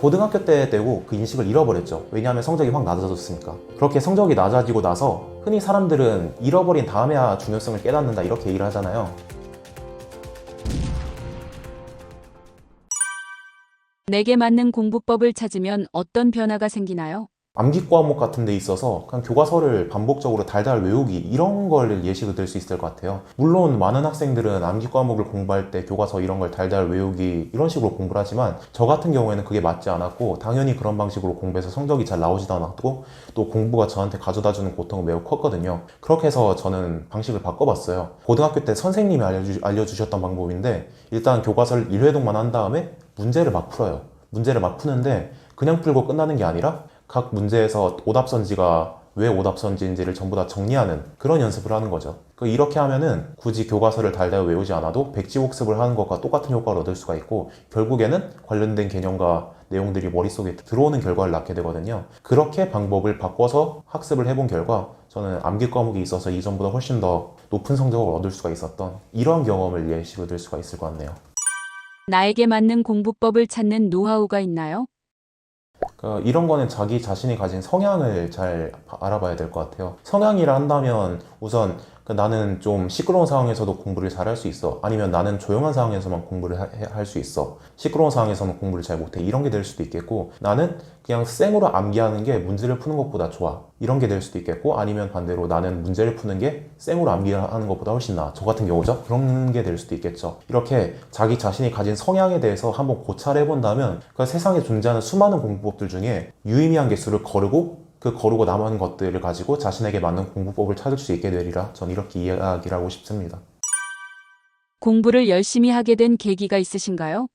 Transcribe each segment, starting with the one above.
고등학교 때 되고 그 인식을 잃어버렸죠. 왜냐하면 성적이 확 낮아졌으니까. 그렇게 성적이 낮아지고 나서 흔히 사람들은 잃어버린 다음에야 중요성을 깨닫는다 이렇게 얘기를 하잖아요. 내게 맞는 공부법을 찾으면 어떤 변화가 생기나요? 암기 과목 같은 데 있어서 그냥 교과서를 반복적으로 달달 외우기 이런 걸 예시로 들 수 있을 것 같아요. 물론 많은 학생들은 암기 과목을 공부할 때 교과서 이런 걸 달달 외우기 이런 식으로 공부를 하지만 저 같은 경우에는 그게 맞지 않았고 당연히 그런 방식으로 공부해서 성적이 잘 나오지도 않았고 또 공부가 저한테 가져다주는 고통은 매우 컸거든요. 그렇게 해서 저는 방식을 바꿔봤어요. 고등학교 때 선생님이 알려주셨던 방법인데 일단 교과서를 1회독만 한 다음에 문제를 막 풀어요. 문제를 막 푸는데 그냥 풀고 끝나는 게 아니라 각 문제에서 오답선지가 왜 오답선지인지를 전부 다 정리하는 그런 연습을 하는 거죠. 이렇게 하면은 굳이 교과서를 달달 외우지 않아도 백지복습을 하는 것과 똑같은 효과를 얻을 수가 있고 결국에는 관련된 개념과 내용들이 머릿속에 들어오는 결과를 낳게 되거든요. 그렇게 방법을 바꿔서 학습을 해본 결과 저는 암기 과목이 있어서 이전보다 훨씬 더 높은 성적을 얻을 수가 있었던 이런 경험을 예시로 들 수가 있을 것 같네요. 나에게 맞는 공부법을 찾는 노하우가 있나요? 이런 거는 자기 자신이 가진 성향을 잘 알아봐야 될 것 같아요. 성향이라 한다면 우선 나는 좀 시끄러운 상황에서도 공부를 잘 할 수 있어. 아니면 나는 조용한 상황에서만 공부를 할 수 있어. 시끄러운 상황에서는 공부를 잘 못해. 이런 게 될 수도 있겠고 나는 그냥 생으로 암기하는 게 문제를 푸는 것보다 좋아. 이런 게 될 수도 있겠고 아니면 반대로 나는 문제를 푸는 게 생으로 암기하는 것보다 훨씬 나아. 저 같은 경우죠. 그런 게 될 수도 있겠죠. 이렇게 자기 자신이 가진 성향에 대해서 한번 고찰해 본다면 그 세상에 존재하는 수많은 공부법들 중에 유의미한 개수를 거르고 그 거르고 남은 것들을 가지고 자신에게 맞는 공부법을 찾을 수 있게 되리라 전 이렇게 이야기를 하고 싶습니다. 공부를 열심히 하게 된 계기가 있으신가요?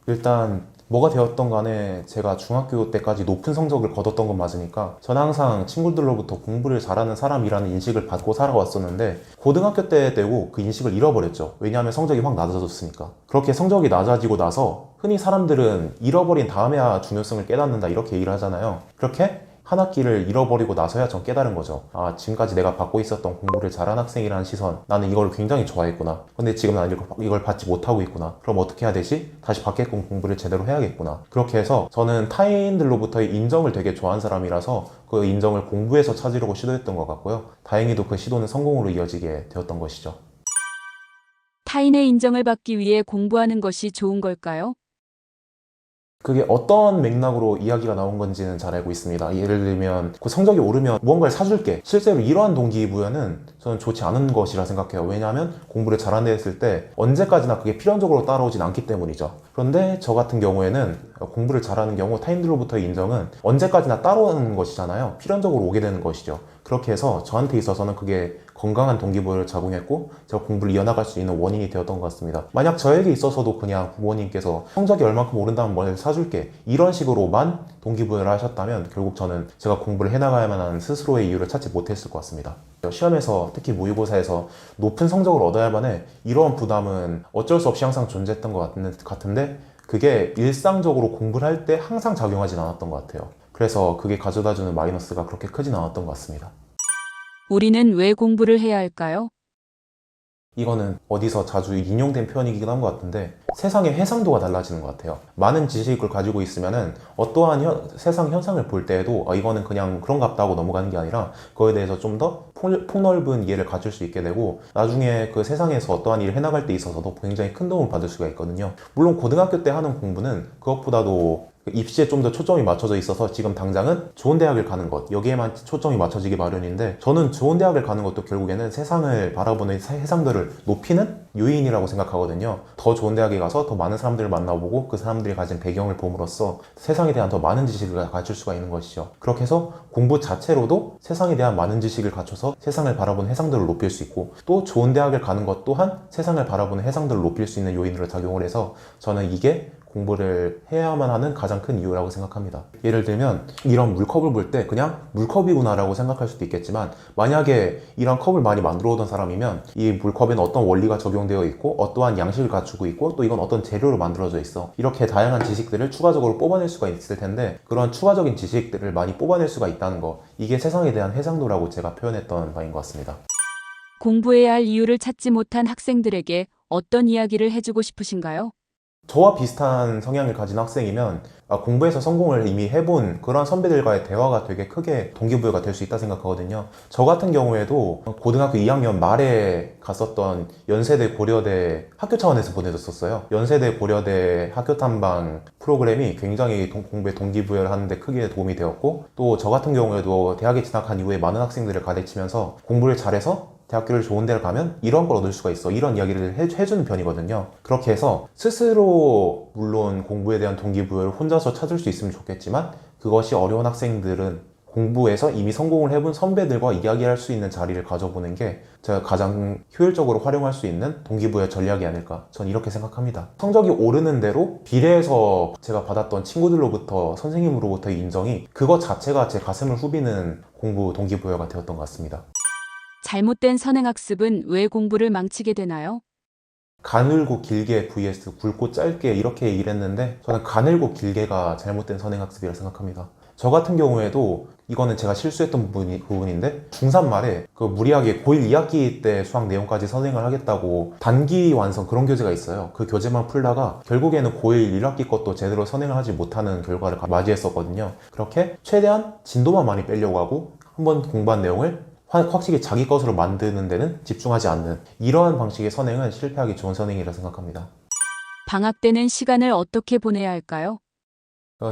일단 뭐가 되었던 간에 제가 중학교 때까지 높은 성적을 거뒀던 건 맞으니까 전 항상 친구들로부터 공부를 잘하는 사람이라는 인식을 받고 살아왔었는데 고등학교 때 되고 그 인식을 잃어버렸죠. 왜냐하면 성적이 확 낮아졌으니까. 그렇게 성적이 낮아지고 나서 흔히 사람들은 잃어버린 다음에야 중요성을 깨닫는다 이렇게 얘기를 하잖아요. 그렇게 한 학기를 잃어버리고 나서야 전 깨달은 거죠. 아, 지금까지 내가 받고 있었던 공부를 잘한 학생이라는 시선, 나는 이걸 굉장히 좋아했구나. 근데 지금 나는 이걸 받지 못하고 있구나. 그럼 어떻게 해야 되지? 다시 받게끔 공부를 제대로 해야겠구나. 그렇게 해서 저는 타인들로부터의 인정을 되게 좋아하는 사람이라서 그 인정을 공부에서 찾으려고 시도했던 것 같고요. 다행히도 그 시도는 성공으로 이어지게 되었던 것이죠. 타인의 인정을 받기 위해 공부하는 것이 좋은 걸까요? 그게 어떤 맥락으로 이야기가 나온 건지는 잘 알고 있습니다. 예를 들면 그 성적이 오르면 무언가를 사줄게. 실제로 이러한 동기부여는 저는 좋지 않은 것이라 생각해요. 왜냐하면 공부를 잘한다 했을 때 언제까지나 그게 필연적으로 따라오진 않기 때문이죠. 그런데 저 같은 경우에는 공부를 잘하는 경우 타인들로부터의 인정은 언제까지나 따라오는 것이잖아요. 필연적으로 오게 되는 것이죠. 그렇게 해서 저한테 있어서는 그게 건강한 동기부여를 작용했고 제가 공부를 이어나갈 수 있는 원인이 되었던 것 같습니다. 만약 저에게 있어서도 그냥 부모님께서 성적이 얼만큼 오른다면 뭘 사줄게 이런 식으로만 동기부여를 하셨다면 결국 저는 제가 공부를 해나가야만 하는 스스로의 이유를 찾지 못했을 것 같습니다. 시험에서 특히 모의고사에서 높은 성적을 얻어야만 해 이러한 부담은 어쩔 수 없이 항상 존재했던 것 같은데 그게 일상적으로 공부를 할 때 항상 작용하진 않았던 것 같아요. 그래서 그게 가져다주는 마이너스가 그렇게 크진 않았던 것 같습니다. 우리는 왜 공부를 해야 할까요? 이거는 어디서 자주 인용된 표현이기도 한 것 같은데 세상의 해상도가 달라지는 것 같아요. 많은 지식을 가지고 있으면은 어떠한 세상 현상을 볼 때에도 이거는 그냥 그런가 보다 하고 넘어가는 게 아니라 그거에 대해서 좀 더 폭넓은 이해를 가질 수 있게 되고 나중에 그 세상에서 어떠한 일을 해나갈 때 있어서도 굉장히 큰 도움을 받을 수가 있거든요. 물론 고등학교 때 하는 공부는 그것보다도 입시에 좀 더 초점이 맞춰져 있어서 지금 당장은 좋은 대학을 가는 것 여기에만 초점이 맞춰지기 마련인데 저는 좋은 대학을 가는 것도 결국에는 세상을 바라보는 해상도를 높이는 요인이라고 생각하거든요. 더 좋은 대학에 가서 더 많은 사람들을 만나보고 그 사람들이 가진 배경을 봄으로써 세상에 대한 더 많은 지식을 가질 수가 있는 것이죠. 그렇게 해서 공부 자체로도 세상에 대한 많은 지식을 갖춰서 세상을 바라보는 해상도를 높일 수 있고 또 좋은 대학을 가는 것 또한 세상을 바라보는 해상도를 높일 수 있는 요인으로 작용을 해서 저는 이게 공부를 해야만 하는 가장 큰 이유라고 생각합니다. 예를 들면 이런 물컵을 볼 때 그냥 물컵이구나 라고 생각할 수도 있겠지만 만약에 이런 컵을 많이 만들어 오던 사람이면 이 물컵에는 어떤 원리가 적용되어 있고 어떠한 양식을 갖추고 있고 또 이건 어떤 재료로 만들어져 있어 이렇게 다양한 지식들을 추가적으로 뽑아낼 수가 있을 텐데 그런 추가적인 지식들을 많이 뽑아낼 수가 있다는 거 이게 세상에 대한 해상도라고 제가 표현했던 바인 것 같습니다. 공부해야 할 이유를 찾지 못한 학생들에게 어떤 이야기를 해주고 싶으신가요? 저와 비슷한 성향을 가진 학생이면 공부에서 성공을 이미 해본 그런 선배들과의 대화가 되게 크게 동기부여가 될 수 있다 생각하거든요. 저 같은 경우에도 고등학교 2학년 말에 갔었던 연세대 고려대 학교 차원에서 보내줬었어요. 연세대 고려대 학교 탐방 프로그램이 굉장히 공부에 동기부여를 하는데 크게 도움이 되었고, 또 저 같은 경우에도 대학에 진학한 이후에 많은 학생들을 가르치면서 공부를 잘해서 대학교를 좋은 데를 가면 이런 걸 얻을 수가 있어, 이런 이야기를 해주는 편이거든요. 그렇게 해서 스스로 물론 공부에 대한 동기부여를 혼자서 찾을 수 있으면 좋겠지만, 그것이 어려운 학생들은 공부에서 이미 성공을 해본 선배들과 이야기할 수 있는 자리를 가져보는 게 제가 가장 효율적으로 활용할 수 있는 동기부여 전략이 아닐까, 전 이렇게 생각합니다. 성적이 오르는 대로 비례해서 제가 받았던 친구들로부터, 선생님으로부터의 인정이, 그것 자체가 제 가슴을 후비는 공부 동기부여가 되었던 것 같습니다. 잘못된 선행학습은 왜 공부를 망치게 되나요? 가늘고 길게 vs 굵고 짧게 이렇게 일했는데, 저는 가늘고 길게가 잘못된 선행학습이라 생각합니다. 저 같은 경우에도 이거는 제가 실수했던 부분인데, 중3 말에 무리하게 고1 2학기 때 수학 내용까지 선행을 하겠다고 단기 완성 그런 교재가 있어요. 그 교재만 풀다가 결국에는 고1 1학기 것도 제대로 선행을 하지 못하는 결과를 맞이했었거든요. 그렇게 최대한 진도만 많이 빼려고 하고 한번 공부한 내용을 확실히 자기 것으로 만드는 데는 집중하지 않는, 이러한 방식의 선행은 실패하기 좋은 선행이라 생각합니다. 방학 때는 시간을 어떻게 보내야 할까요?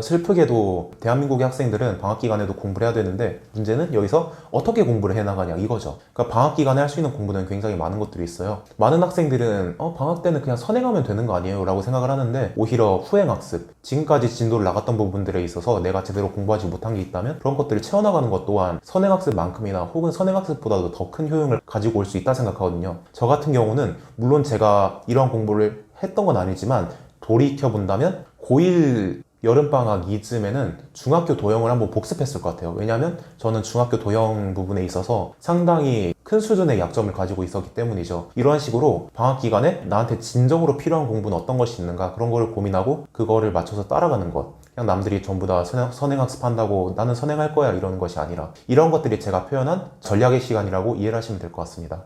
슬프게도 대한민국의 학생들은 방학 기간에도 공부를 해야 되는데, 문제는 여기서 어떻게 공부를 해나가냐 이거죠. 그러니까 방학 기간에 할 수 있는 공부는 굉장히 많은 것들이 있어요. 많은 학생들은 방학 때는 그냥 선행하면 되는 거 아니에요? 라고 생각을 하는데, 오히려 후행학습, 지금까지 진도를 나갔던 부분들에 있어서 내가 제대로 공부하지 못한 게 있다면 그런 것들을 채워나가는 것 또한 선행학습만큼이나 혹은 선행학습보다도 더 큰 효용을 가지고 올 수 있다 생각하거든요. 저 같은 경우는 물론 제가 이런 공부를 했던 건 아니지만, 돌이켜본다면 고1 여름방학 이쯤에는 중학교 도형을 한번 복습했을 것 같아요. 왜냐하면 저는 중학교 도형 부분에 있어서 상당히 큰 수준의 약점을 가지고 있었기 때문이죠. 이런 식으로 방학 기간에 나한테 진정으로 필요한 공부는 어떤 것이 있는가, 그런 거를 고민하고 그거를 맞춰서 따라가는 것. 그냥 남들이 전부 다 선행학습한다고 나는 선행할 거야 이러는 것이 아니라, 이런 것들이 제가 표현한 전략의 시간이라고 이해를 하시면 될 것 같습니다.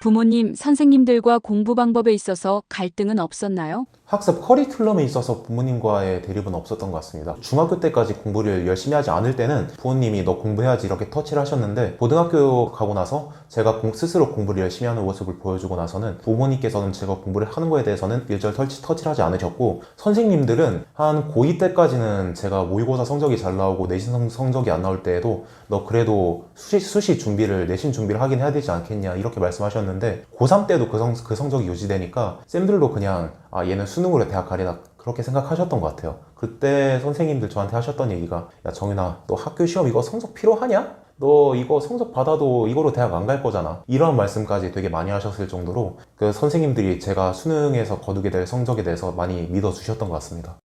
부모님, 선생님들과 공부 방법에 있어서 갈등은 없었나요? 학습 커리큘럼에 있어서 부모님과의 대립은 없었던 것 같습니다. 중학교 때까지 공부를 열심히 하지 않을 때는 부모님이 너 공부해야지 이렇게 터치를 하셨는데, 고등학교 가고 나서 제가 스스로 공부를 열심히 하는 모습을 보여주고 나서는 부모님께서는 제가 공부를 하는 거에 대해서는 일절 터치를 하지 않으셨고, 선생님들은 한 고2 때까지는 제가 모의고사 성적이 잘 나오고 내신 성적이 안 나올 때에도 너 그래도 수시 준비를, 내신 준비를 하긴 해야 되지 않겠냐 이렇게 말씀하셨는데, 고3 때도 그 성적이 유지되니까 쌤들도 그냥 얘는 수능으로 대학 가리나 그렇게 생각하셨던 것 같아요. 그때 선생님들 저한테 하셨던 얘기가, 야 정윤아, 너 학교 시험 이거 성적 필요하냐? 너 이거 성적 받아도 이거로 대학 안 갈 거잖아. 이런 말씀까지 되게 많이 하셨을 정도로 그 선생님들이 제가 수능에서 거두게 될 성적에 대해서 많이 믿어주셨던 것 같습니다.